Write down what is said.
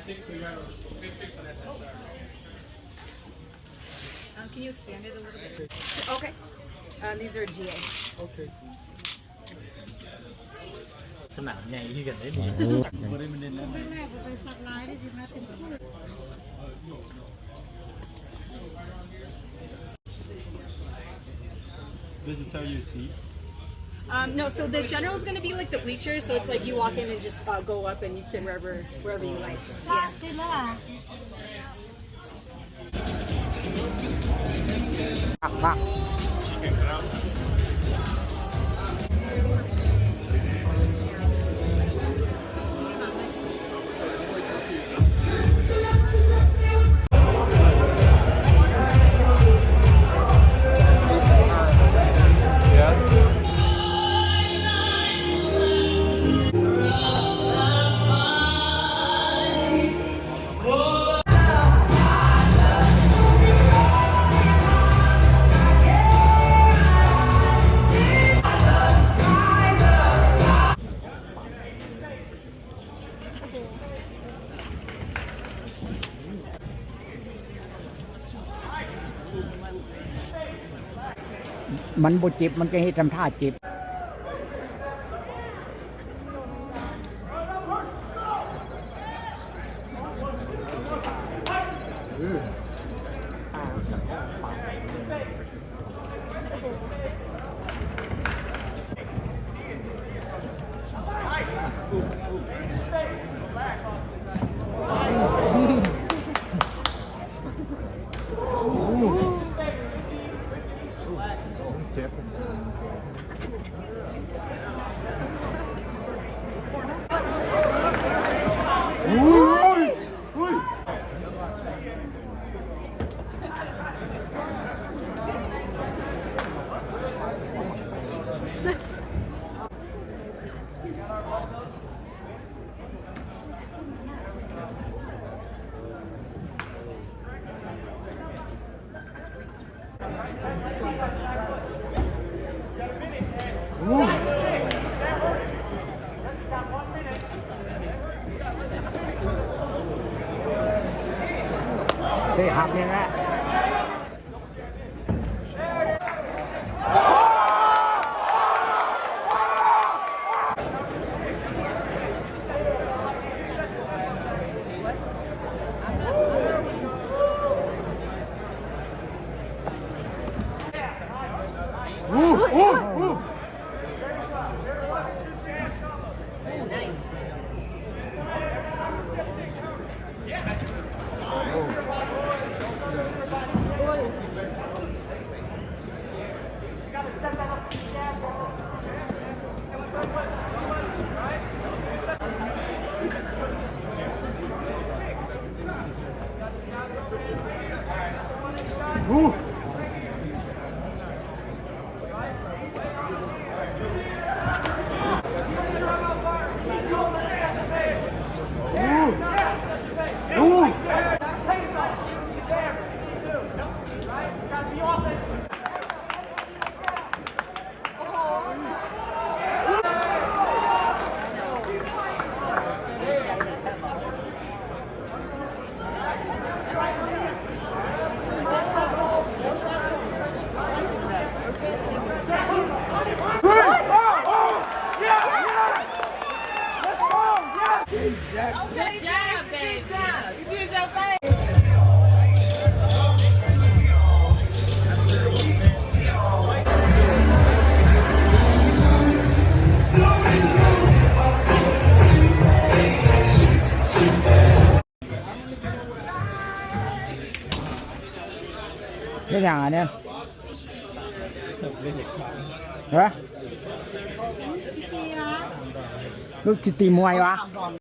Can you expand it a little bit? Okay. These are GA. Okay. สนามใหญ่ที่กันได้ดีไม่ได้เน้นนะ Does it tell you a seat? No, so the general is going to be like the bleachers, so it's like you walk in and just go up and you sit wherever you like. Yeah. ผัก มันบ่เจ็บมันก็ให้ทำท่าเจ็บเตะหักเนี่ยแหละ Good job, babe. Good job. You did your thing. นี่อย่างอันเนี้ยเหรอลูกจิตีมวยวะ